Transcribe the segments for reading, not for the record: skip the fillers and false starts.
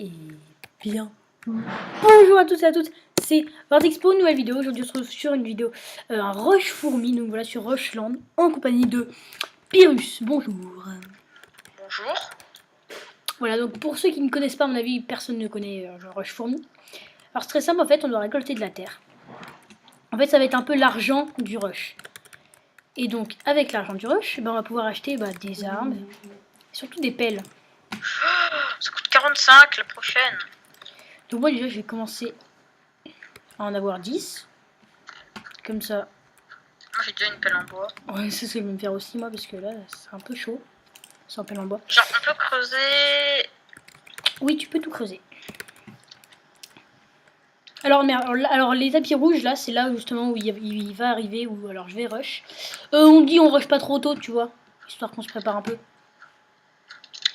Et bien. Bonjour à tous et à toutes, c'est Vortex pour une nouvelle vidéo. Aujourd'hui on se retrouve sur une vidéo un rush fourmi, donc voilà, sur Rushland, en compagnie de Pyrrhus. Bonjour. Bonjour. Voilà, donc pour ceux qui ne connaissent pas, à mon avis, personne ne connaît rush fourmi. Alors c'est très simple, en fait, on doit récolter de la terre. En fait, ça va être un peu l'argent du rush. Et donc, avec l'argent du rush, on va pouvoir acheter des armes, et surtout des pelles. Ça coûte 45 la prochaine. Donc moi déjà, je vais commencer à en avoir 10. Comme ça. Moi j'ai déjà une pelle en bois. Ouais, c'est ce que je vais me faire aussi moi, parce que là, c'est un peu chaud. Sans pelle en bois. Genre on peut creuser. Oui, tu peux tout creuser. Alors les tapis rouges, là, c'est là justement où il va arriver, ou alors je vais rush. On dit on rush pas trop tôt, tu vois, histoire qu'on se prépare un peu.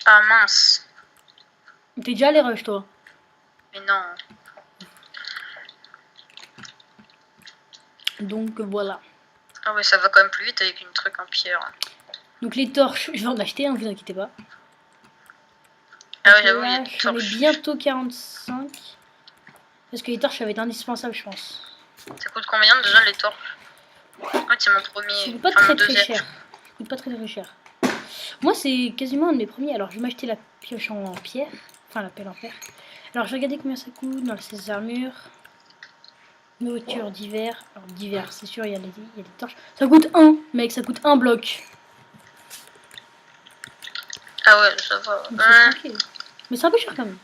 Ah mince. T'es déjà allé rush, toi? Mais non. Donc voilà. Ah ouais, ça va quand même plus vite avec une truc en pierre. Donc les torches, je vais en acheter, hein, vous inquiétez pas. Ah ouais, j'avoue, il y a des J'en ai torches. bientôt 45. Parce que les torches, ça va être indispensable, je pense. Ça coûte combien déjà les torches? Ouais, c'est mon premier. Ça coûte pas Enfin, très cher. Ça coûte pas très cher. Moi, c'est quasiment un de mes premiers. Alors, je vais m'acheter la pioche en pierre. Enfin, la pelle en fer. Alors, je vais regarder combien ça coûte dans ces armures. Nourriture d'hiver. Alors, d'hiver, c'est sûr, il y a des torches. Ça coûte 1, mec, ça coûte 1 bloc. Ah ouais, ça va. Mais c'est un peu cher quand même.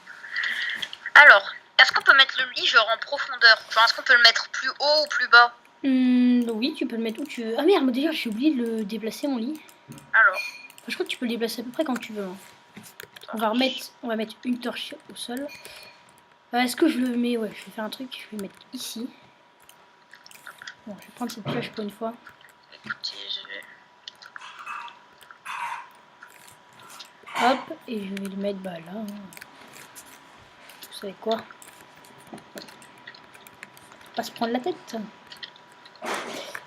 Alors, est-ce qu'on peut mettre le lit genre en profondeur? Genre, est-ce qu'on peut le mettre plus haut ou plus bas? Oui, tu peux le mettre où tu veux. Ah merde, déjà, j'ai oublié de le déplacer, mon lit. Alors. Enfin, je crois que tu peux le déplacer à peu près quand tu veux. Hein. On va mettre une torche au sol. Est-ce que je le mets? Ouais, je vais faire un truc. Je vais le mettre ici. Bon, je vais prendre cette pioche pour une fois. Écoutez, je vais. Hop, et je vais le mettre là. Hein. Vous savez quoi? Pas se prendre la tête.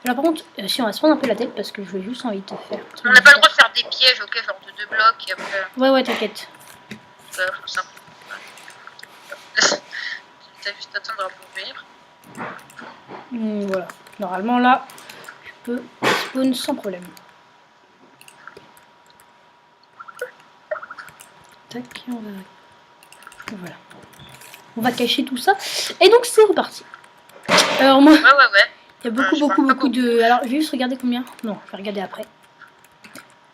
Alors par contre, si on va se prendre un peu la tête parce que je vais juste envie de te faire. On n'a pas le droit de faire des pièges, ok, genre de 2 blocs et après. Ouais, t'inquiète. Ça. T'as juste attendre à mourir. Voilà. Normalement là, je peux spawn sans problème. Tac, voilà. On va cacher tout ça. Et donc c'est reparti. Alors moi, ouais. Il y a beaucoup de... Alors je vais juste regarder combien. Non, je vais regarder après.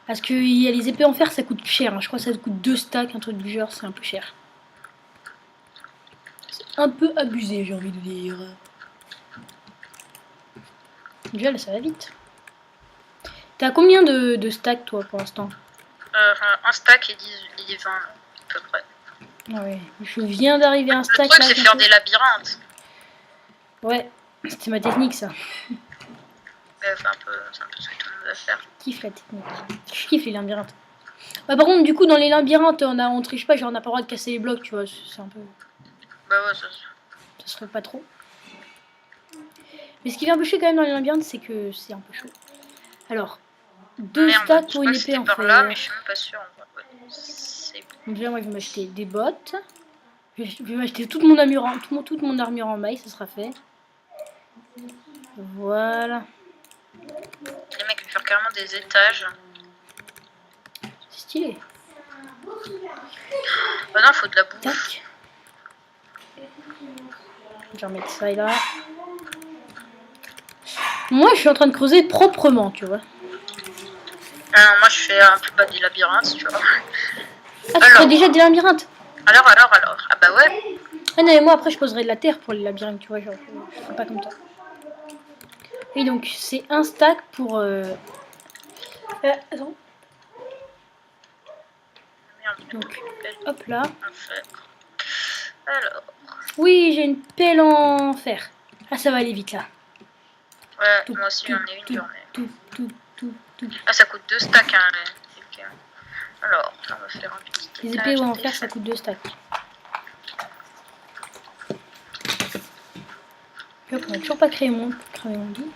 Parce que il y a les épées en fer, ça coûte cher. Hein. Je crois que ça coûte 2 stacks, un truc du genre, c'est un peu cher. C'est un peu abusé, j'ai envie de dire. Déjà là, ça va vite. T'as combien de stacks toi pour l'instant? Un stack et 20 à peu près. Ah ouais, je viens d'arriver à un stack. Le truc, c'est faire des labyrinthes. Ouais, c'était ma technique ça. C'est un peu ce que tout le monde va faire. Je kiffe la technique. Je kiffe les labyrinthes. Ouais, par contre, du coup, dans les labyrinthes, on triche pas, genre on n'a pas le droit de casser les blocs, tu vois. C'est un peu. Bah ouais, ça se ferait pas trop. Mais ce qui vient un peu chier quand même dans les labyrinthes, c'est que c'est un peu chaud. Alors, 2 stacks pour une épée en fer. Là, mais je suis même pas sûre. Donc déjà, moi, je vais m'acheter des bottes. Je vais m'acheter toute mon armure en maille, ça sera fait. Voilà. Les mecs vont faire carrément des étages. C'est stylé. Bah non, faut de la bouffe. Tac. Je vais remettre ça là. Moi, je suis en train de creuser proprement, tu vois. Ah non, moi, je fais un peu des labyrinthes, tu vois. Ah, tu fais déjà des labyrinthes? Alors. Ah bah ouais. Ah non, mais moi, après, je poserai de la terre pour les labyrinthes, tu vois. Genre, je ferai pas comme toi. Et donc, c'est un stack pour... attends. Donc, hop là. Alors. Oui, j'ai une pelle en fer. Ah, ça va aller vite là. Ouais, moi aussi j'en ai une journée. Ah, ça coûte 2 stacks. Hein, alors, on va faire un petit. Les épées en fer, ça coûte 2 stacks. Puis hop, on n'a toujours pas créé mon lit.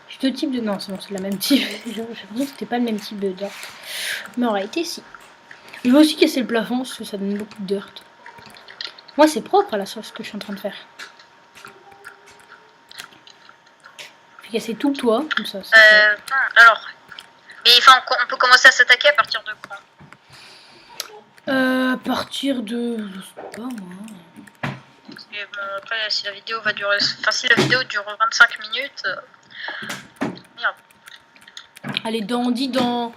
J'ai 2 types de... Non, c'est bon, c'est la même type. J'ai l'impression que c'était pas le même type d'art. Mais en réalité, si. Je vais aussi casser le plafond parce que ça donne beaucoup de dirt. Moi, c'est propre à la sauce que je suis en train de faire. Je vais casser tout le toit, comme ça. Alors, mais enfin, on peut commencer à s'attaquer à partir de quand? À partir de... Je sais pas, moi. Et bon, après, si la vidéo va durer... Enfin, si la vidéo dure 25 minutes... Merde. Allez, dans 10, dans...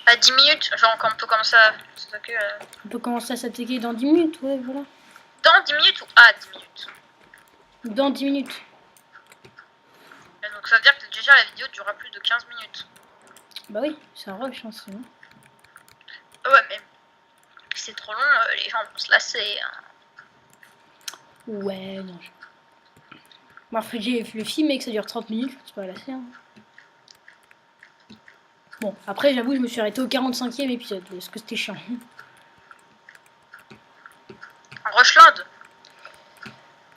À 10 minutes, genre, quand on peut commencer à s'attaquer... On peut commencer à s'attaquer dans 10 minutes, ouais, voilà. Dans 10 minutes ou à 10 minutes? Dans 10 minutes. Et donc ça veut dire que déjà la vidéo durera plus de 15 minutes. Bah oui, c'est un rush, hein, sinon. Ouais, mais si c'est trop long, les gens vont se lasser. Hein. Ouais, non. Moi, j'ai le film et que ça dure 30 minutes, je pense pas lasser. Hein. Bon, après, j'avoue, je me suis arrêté au 45e épisode, parce que c'était chiant. En Rushland?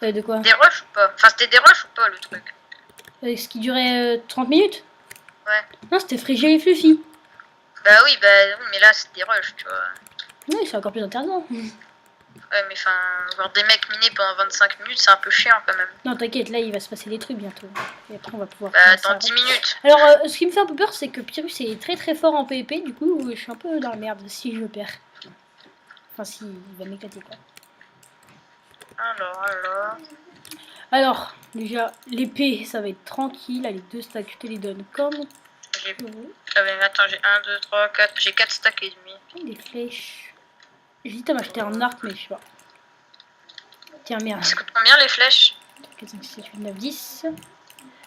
De quoi? Des rushs ou pas? Enfin, c'était des rushs ou pas le truc? Ce qui durait 30 minutes? Ouais. Non, c'était Frigel et Fluffy. Bah oui, mais là, c'est des rushs, tu vois. Oui, c'est encore plus intéressant. Ouais, mais enfin, voir des mecs minés pendant 25 minutes, c'est un peu chiant quand même. Non, t'inquiète, là, il va se passer des trucs bientôt. Et après, on va pouvoir... Bah, dans 10 minutes. Alors, ce qui me fait un peu peur, c'est que Pyrrhus est très très fort en PvP, du coup, je suis un peu dans la merde si je perds. Enfin, si, il va m'éclater, quoi. Alors, déjà, l'épée, ça va être tranquille. Allez, 2 stacks, je te les donne comme... Ah mais attends, j'ai 1, 2, 3, 4, j'ai 4 stacks et demi. Des flèches. J'hésite à m'acheter un arc, mais je sais pas. Tiens, merde. Ça coûte combien les flèches? 4, 5, 6, 8, 9, 10.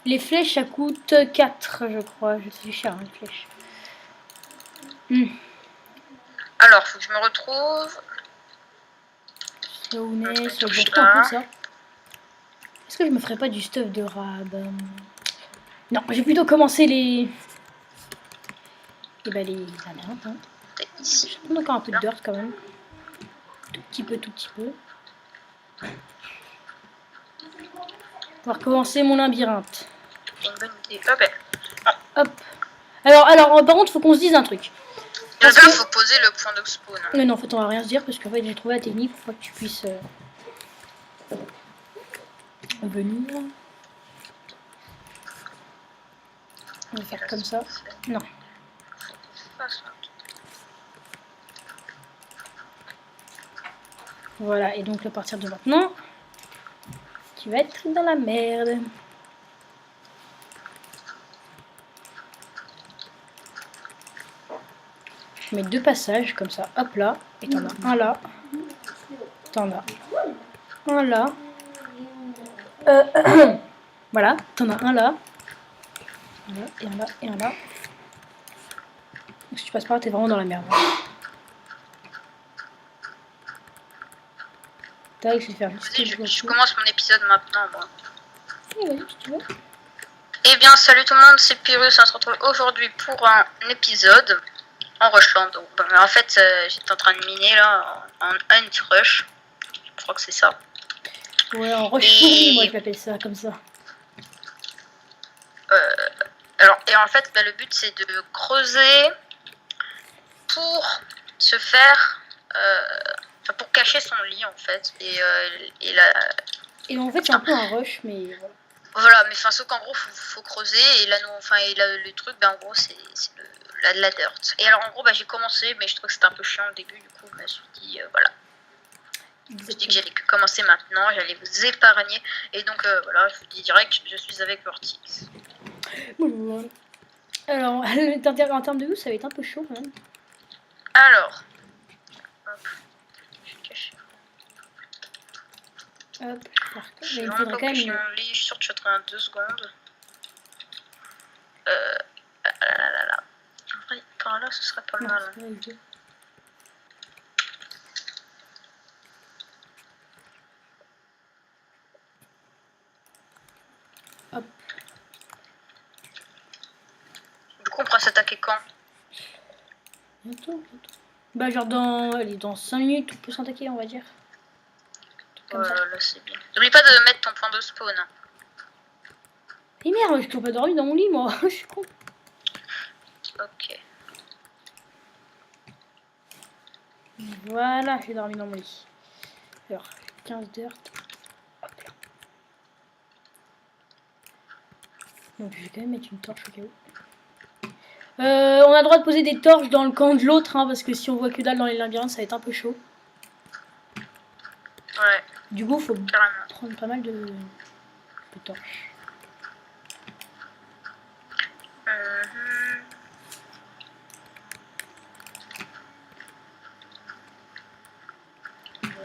Les flèches, ça coûte 4, je crois. C'est cher, hein, les flèches. Alors, faut que je me retrouve. Ça où est, ça comme ça. Est-ce que je me ferais pas du stuff de rab? Non, j'ai plutôt commencé les... Et bah les amantes, hein. Je vais prendre encore un peu de dirt quand même. Tout petit peu, tout petit peu. Pour recommencer mon labyrinthe. Une bonne idée. Oh ben. Hop. Alors, par contre, faut qu'on se dise un truc. Parce que faut poser le point de spawn. Non, non, en fait, on va rien se dire parce qu'en fait, j'ai trouvé la technique pour que tu puisses venir. On va faire comme ça. Non. Voilà, et donc à partir de maintenant, tu vas être dans la merde. Je mets 2 passages comme ça, hop là, et t'en as un là, t'en as un là, voilà, t'en as un là, et un là, et un là. Donc si tu passes par là, t'es vraiment dans la merde. Tac, je vais faire juste... Je commence mon épisode maintenant, moi. Oui, vas-y, si tu veux. Eh bien, salut tout le monde, c'est Pyrrhus, on se retrouve aujourd'hui pour un épisode en Rushland. Donc, en fait, j'étais en train de miner là, en Hunt Rush. Je crois que c'est ça. Ouais, en rush pourri, moi je l'appelle ça, comme ça. Et en fait, bah, le but c'est de creuser pour se faire... pour cacher son lit en fait. Et en fait, c'est un peu un rush, mais voilà. Voilà, mais sauf qu'en gros, faut creuser, et là, le truc, ben, en gros, c'est la dirt. Et alors, en gros, j'ai commencé, mais je trouve que c'était un peu chiant au début, du coup, je me suis dit, voilà. Je me suis dit que j'allais commencer maintenant, j'allais vous épargner, et donc, voilà, je vous dis direct, je suis avec Vortex. Alors, en termes de vue, ça va être un peu chaud, quand même. Alors, hop, je suis caché. Hop, je suis vraiment pas couché mon lit, je suis sûre que je serai en 2 secondes. En vrai, par là, ce serait pas mal. Hein. Hop. Du coup, on pourra s'attaquer quand? Bientôt. Bah, genre dans 5 minutes, on peut s'attaquer, on va dire. Là, c'est bien. N'oublie pas de mettre ton point de spawn. Et merde, je t'ai pas dormi dans mon lit, moi. Je suis con. Ok. Voilà, j'ai dormi dans mon lit. Alors, 15 d'heures. Hop là. Donc je vais quand même mettre une torche au cas où. On a le droit de poser des torches dans le camp de l'autre, hein, parce que si on voit que dalle dans les labyrinthes, ça va être un peu chaud. Ouais. Du coup, faut carrément. prendre pas mal de torches.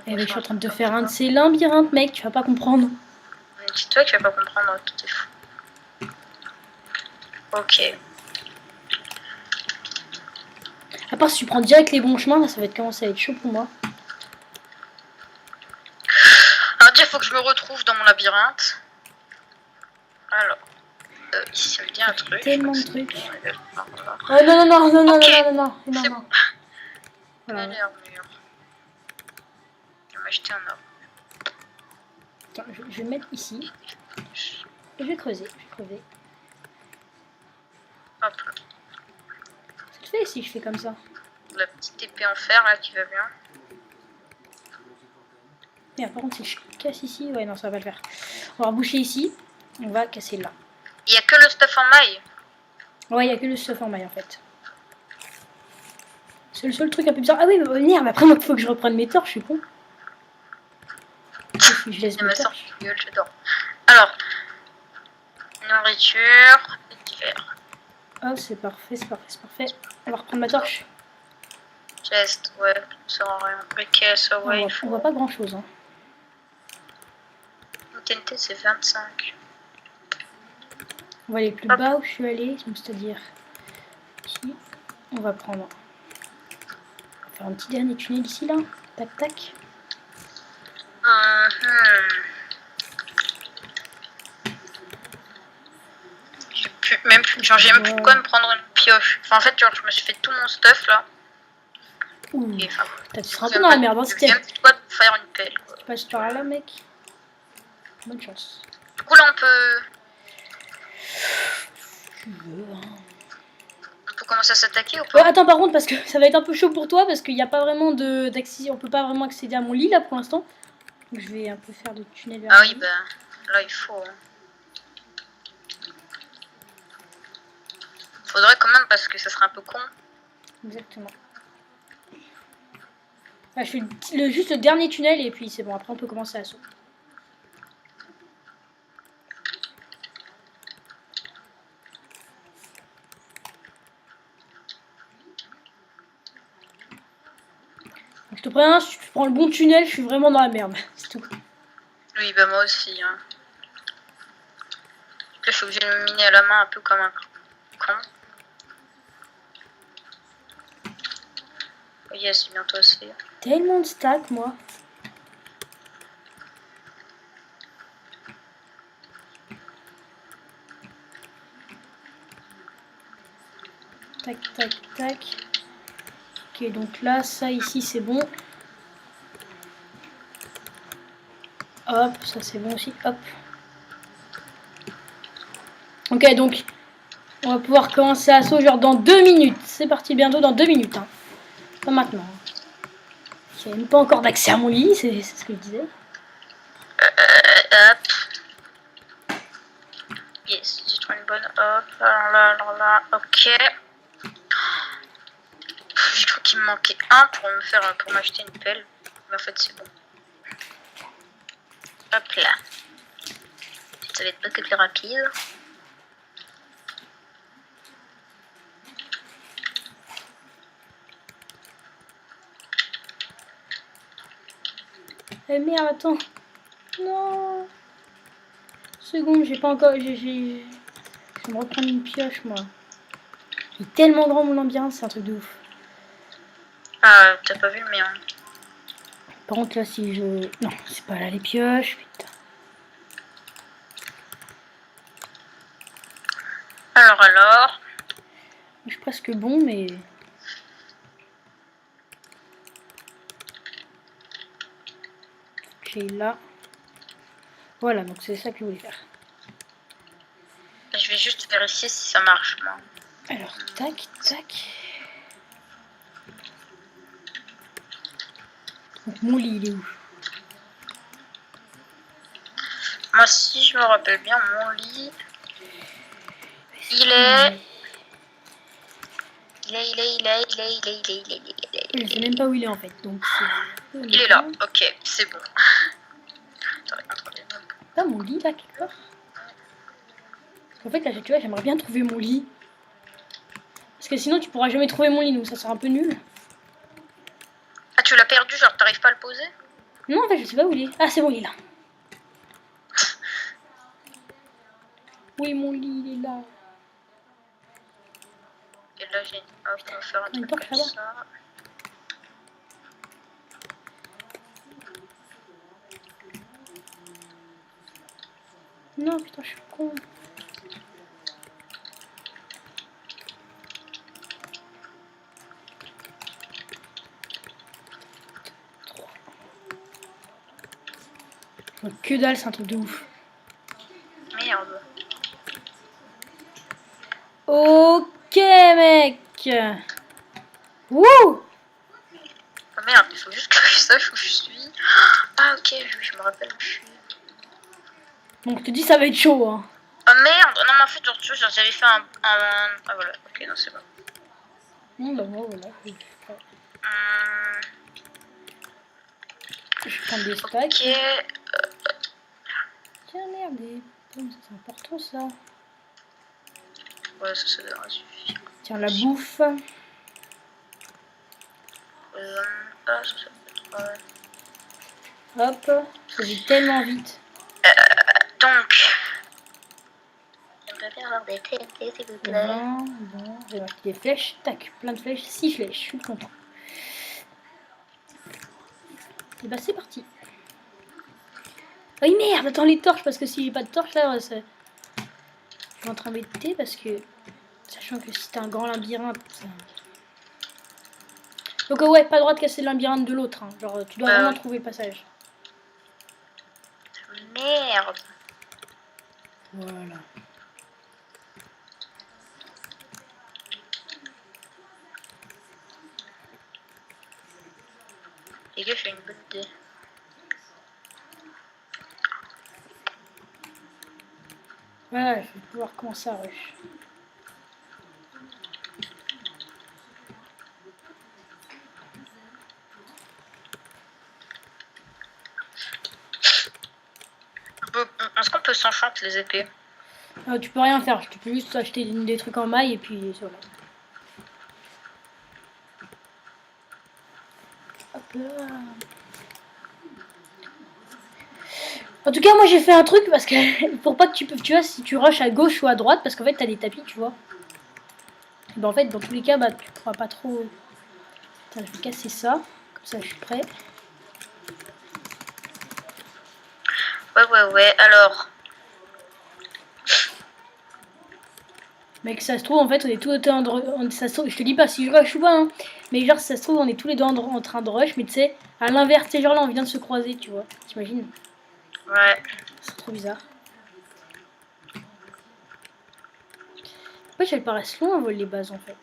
Eh ben, je suis en train de te faire un de ces labyrinthes, mec, tu vas pas comprendre. Dis-toi que tu vas pas comprendre, tout est fou. Ok. À part si tu prends direct les bons chemins, là, ça va commencer à être chaud pour moi. Alors déjà, il faut que je me retrouve dans mon labyrinthe. Alors, ici, ça me dit un truc. Tellement de trucs. Voilà. Oh non, non, non, non, non, Ok. non, non, non, non, C'est non. bon. Voilà. Allez, armure. Je vais m'acheter un arbre. Attends, je vais me mettre ici. Et je vais creuser, je vais creuser. Hop là. Ça te fait si je fais comme ça? La petite épée en fer là qui va bien. Merde, par contre, si je casse ici, ouais, non, ça va pas le faire. On va reboucher ici, on va casser là. Il y a que le stuff en maille. Ouais, il y a que le stuff en maille en fait. C'est le seul truc un peu bizarre. Ah oui, mais merde, après, moi, il faut que je reprenne mes torches, je suis con. Je laisse mes torches. Gueule, j'adore. Alors, nourriture, divers. Oh, c'est parfait, c'est parfait, c'est parfait. On va reprendre ma torche. Geste, ouais, ça sert à rien. Briquet, ça, ouais. On voit pas grand chose. Hein. La TNT, c'est 25. On va aller plus bas où je suis allée, c'est-à-dire ici. On va prendre. On va faire un petit dernier tunnel ici, là. Tac, tac. J'ai même plus de quoi me prendre une pioche. Enfin, en fait, genre, je me suis fait tout mon stuff là. Ouh. Et, enfin, tu seras un peu dans la merde, hein, j'ai même plus de quoi de faire une pelle. Quoi. Tu passes par là, mec. Bonne chance. Du coup, là, on peut. Tu veux, hein. On peut commencer à s'attaquer ou pas? Attends, par contre, parce que ça va être un peu chaud pour toi, parce qu'il n'y a pas vraiment d'accès. On peut pas vraiment accéder à mon lit là pour l'instant. Donc je vais un peu faire de tunnel vers Ah oui, bah là, il faut. Faudrait quand même parce que ça serait un peu con. Exactement. Ah, je fais juste le dernier tunnel et puis c'est bon, après on peut commencer à saut. Donc, je te préviens, si tu prends le bon tunnel, je suis vraiment dans la merde. C'est tout. Oui, bah moi aussi. Hein. Là, je suis obligée de me miner à la main un peu comme un con. Yes, c'est bientôt assez. Tellement de stacks, moi. Tac, tac, tac. Ok, donc là, ça ici, c'est bon. Hop, ça c'est bon aussi. Hop. Ok, donc on va pouvoir commencer à saut genre dans 2 minutes. C'est parti bientôt dans 2 minutes. Hein. Pas maintenant. J'ai même pas encore d'accès à mon lit, c'est ce que je disais. Hop. Yes, j'ai trouvé une bonne. Hop, alors là, ok. Je crois qu'il me manquait un pour m'acheter une pelle. Mais en fait, c'est bon. Hop là. Ça va être beaucoup plus rapide. Eh merde, attends. Non. Seconde, j'ai pas encore. Je vais me reprendre une pioche, moi. Il est tellement grand mon labyrinthe, c'est un truc de ouf. Ah, t'as pas vu le mien. Par contre, là, si je. Non, c'est pas là les pioches, putain. Alors. Je suis presque bon, mais. J'ai là. Voilà, donc c'est ça que je voulais faire. Je vais juste vérifier si ça marche, moi. Alors, tac, tac. Donc mon lit, il est où? Moi, si je me rappelle bien, mon lit, il est... Je sais même pas où il est en fait. Donc c'est... Il est là, ok, c'est bon. Pas mon lit là quelque part. En fait là tu vois j'aimerais bien trouver mon lit. Parce que sinon tu pourras jamais trouver mon lit donc ça sera un peu nul. Ah tu l'as perdu, genre t'arrives pas à le poser? Non en fait je sais pas où il est. Ah c'est bon il est là. Oui mon lit il est là. Et là j'ai hop, on va faire un truc torche comme là-bas. ça. Non putain je suis con. Que dalle c'est un truc de ouf. Merde. Ok mec. Wouh. Oh merde, il faut juste que je sache où je suis. Ah ok, je me rappelle où je suis. Donc je te dis ça va être chaud hein. Oh merde, non mais en fait genre, tu vois, j'avais fait un... Ah voilà, ok, non c'est bon. Non bah moi voilà. Je prends des stacks. Ok, Tiens merde. Ça c'est important ça. ouais ça devrait suffire. Tiens la bouffe. Ah ça peut être... Hop. Ça va tellement vite. Donc... J'aimerais bien avoir des TNT s'il vous plaît. Bon, j'ai marqué des flèches. Tac, plein de flèches. 6 flèches, je suis content. Et bah c'est parti. Oh merde, attends les torches parce que si j'ai pas de torche là, je suis en train d'embêter parce que sachant que c'était un grand labyrinthe. Donc ouais, pas le droit de casser le labyrinthe de l'autre. Hein. Genre tu dois vraiment trouver le passage. Merde. Voilà. Les gars, j'ai une bonne idée. Voilà, je vais pouvoir commencer à rush. Est-ce qu'on peut s'enchanter les épées? Tu peux rien faire, tu peux juste acheter des trucs en maille et puis voilà. Hop là. En tout cas, moi j'ai fait un truc parce que pour pas que tu vois si tu rushes à gauche ou à droite parce qu'en fait t'as des tapis, tu vois. Et ben en fait dans tous les cas bah tu pourras pas trop. Attends, je vais casser ça, comme ça je suis prêt. Ouais, alors. Mec, ça se trouve en fait on est tous les deux ça se trouve, je te dis pas si je rush ou pas hein, mais genre ça se trouve on est tous les deux en train de rush, mais tu sais à l'inverse, ces genre là on vient de se croiser, tu vois. T'imagines? Ouais. C'est trop bizarre. Pourquoi elles paraissent loin, vol les bases en fait?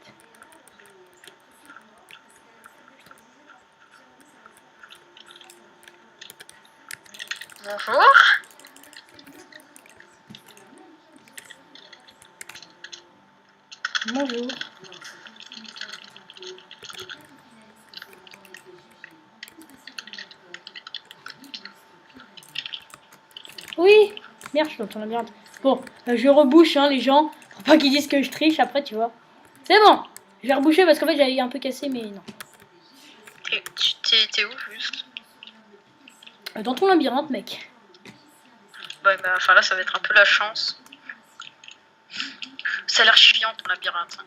Bonjour. Bonjour. Oui. Merde, je suis dans ton labyrinthe. Bon, je rebouche hein les gens, pour pas qu'ils disent que je triche après, tu vois. C'est bon. Je vais reboucher parce qu'en fait j'avais un peu cassé, mais non. T'es où juste? Dans ton labyrinthe, mec. Ouais, bah, enfin là, ça va être un peu la chance. Ça a l'air chiant ton labyrinthe.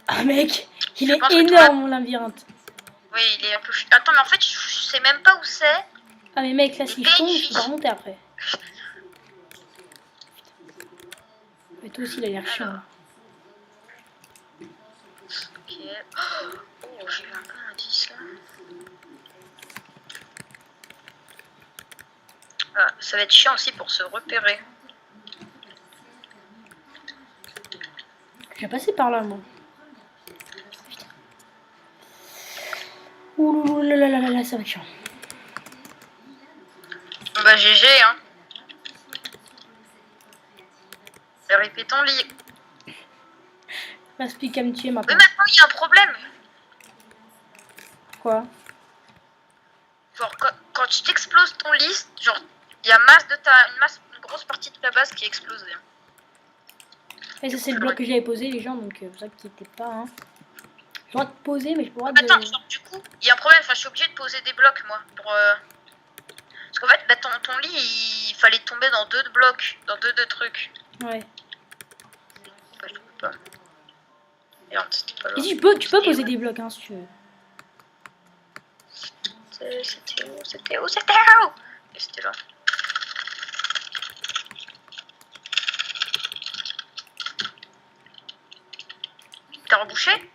Ah, mec, il est énorme mon labyrinthe. Oui, il est un peu chiant. Attends, mais en fait, je sais même pas où c'est. Ah, mais mec, là, si je tombe, je peux pas remonter après. Mais toi aussi, il a l'air chiant. Là. Ok. Oh, j'ai eu un peu un indice là. Ah, ça va être chiant aussi pour se repérer. Je vais passer par là, moi. Putain. Ouh là là là là, ça va être chiant. bah GG, hein. Répète ton lit. Reste plus qu'à me tuer Mais maintenant. maintenant, il y a un problème. Quoi? Genre, quand tu t'exploses ton lit, genre, il y a une grosse partie de ta base qui est explosée. Et ça, c'est le bloc que j'avais posé, les gens, donc vous inquiétez pas. Hein. J'ai le droit de poser, mais je pourrais de. Attends, genre, du coup, il y a un problème. Enfin, je suis obligée de poser des blocs, moi. Parce qu'en fait, bah, ton lit, il fallait tomber dans 2 blocs, dans deux trucs. Ouais. Bah, je peux pas. Merde, c'était pas là. Et si tu peux poser des blocs, hein, si tu veux. C'était où Et c'était là. T'as rebouché?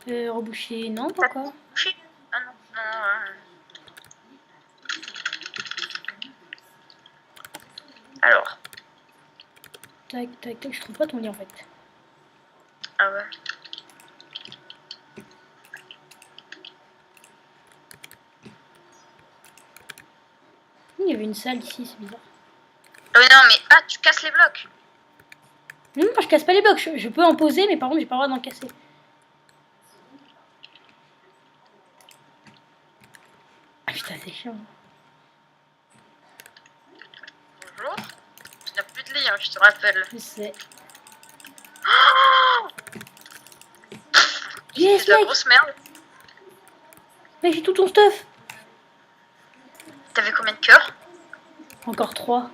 Reboucher, non, pourquoi? Rebouché? Ah non, non. Alors. Tac, tac, tac, je trouve pas ton lit en fait. Ah ouais. Il y avait une salle ici, c'est bizarre. Non, mais tu casses les blocs. Non, moi je casse pas les blocs, je peux en poser, mais par contre j'ai pas le droit d'en casser. Ah putain, c'est chiant. Bonjour. Tu n'as plus de lit, hein, je te rappelle. Je sais. Oh Yes, c'est de la mec. grosse merde. Mec, j'ai tout ton stuff. T'avais combien de cœurs? Encore 3.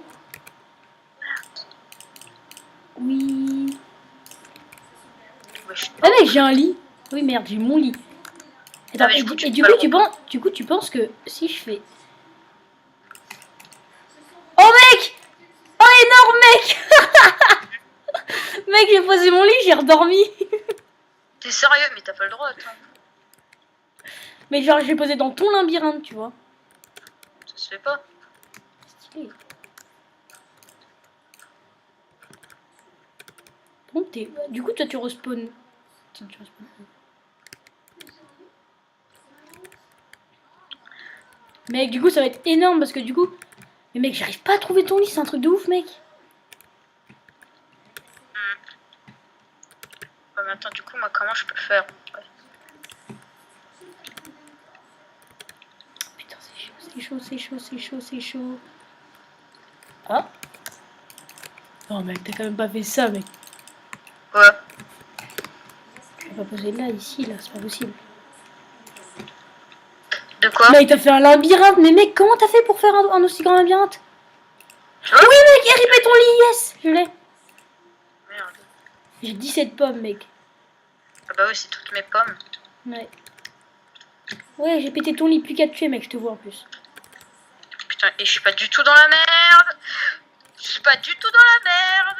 Oui. Ouais, Ah mec, j'ai un lit. Oui, merde, j'ai mon lit. Attends, mais et du coup, du coup, tu penses que si je fais... Oh mec! Oh énorme mec! Mec, j'ai posé mon lit, j'ai redormi. T'es sérieux? Mais t'as pas le droit, attends. Mais genre, j'ai posé dans ton labyrinthe, tu vois. Ça se fait pas. Stylé. Bon, du coup, toi, tu respawns. Tiens, tu respawns. Mec, du coup, ça va être énorme parce que du coup... Mais mec, j'arrive pas à trouver ton lit, c'est un truc de ouf, mec. Ouais, mais attends, du coup, moi, comment je peux faire? Ouais. Putain, c'est chaud, c'est chaud, c'est chaud, c'est chaud, c'est chaud. Ah. Oh mec, t'as quand même pas fait ça, mec. Ouais. Je vais pas poser là, ici, là, c'est pas possible. De quoi? Mec, t'as fait un labyrinthe, mais mec, comment t'as fait pour faire un aussi grand labyrinthe? Ouais. Oui, mec, RIP ton lit, yes, je l'ai. Merde. J'ai 17 pommes, mec. Ah bah oui, c'est toutes mes pommes. Ouais. Ouais, j'ai pété ton lit, plus qu'à te tuer, mec, je te vois en plus. Putain, et je suis pas du tout dans la merde. Je suis pas du tout dans la merde.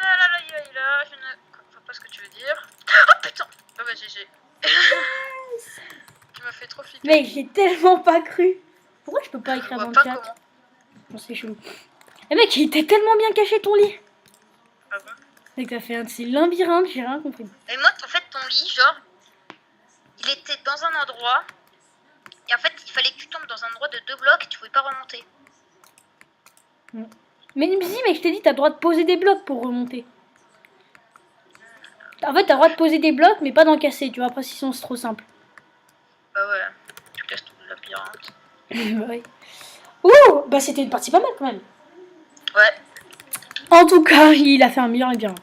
Là, je ne vois pas ce que tu veux dire. Oh putain. Oh bah GG. Tu m'as fait trop flipper. Mec, j'ai tellement pas cru. Pourquoi je peux pas Je écrire vois dans le pas chat? comment. Bon, c'est chelou. Eh mec, il était tellement bien caché ton lit. Ah bon? Mec, t'as fait un de ces labyrinthes, j'ai rien compris. Et moi, en fait, ton lit, genre, il était dans un endroit. Et en fait, il fallait que tu tombes dans un endroit de 2 blocs et tu pouvais pas remonter. Mais si, mec, je t'ai dit, t'as le droit de poser des blocs pour remonter. En fait, t'as le droit de poser des blocs, mais pas d'en casser, tu vois. Après, sinon, c'est trop simple. Bah ouais, tu casses tout le labyrinthe. Ouais. Ouh, bah c'était une partie pas mal quand même. Ouais. En tout cas, il a fait un meilleur labyrinthe.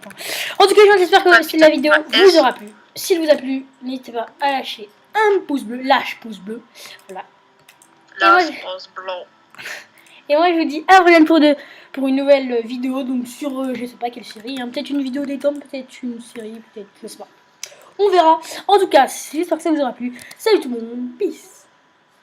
En tout cas, j'espère que la vidéo vous aura plu. S'il vous a plu, n'hésitez pas à lâcher un pouce bleu, lâche pouce bleu. Voilà. Et moi, je vous dis à la prochaine pour une nouvelle vidéo. Donc sur, je sais pas quelle série. Hein, peut-être une vidéo des tomes, peut-être une série, peut-être, je sais pas. On verra. En tout cas, j'espère que ça vous aura plu. Salut tout le monde. Peace.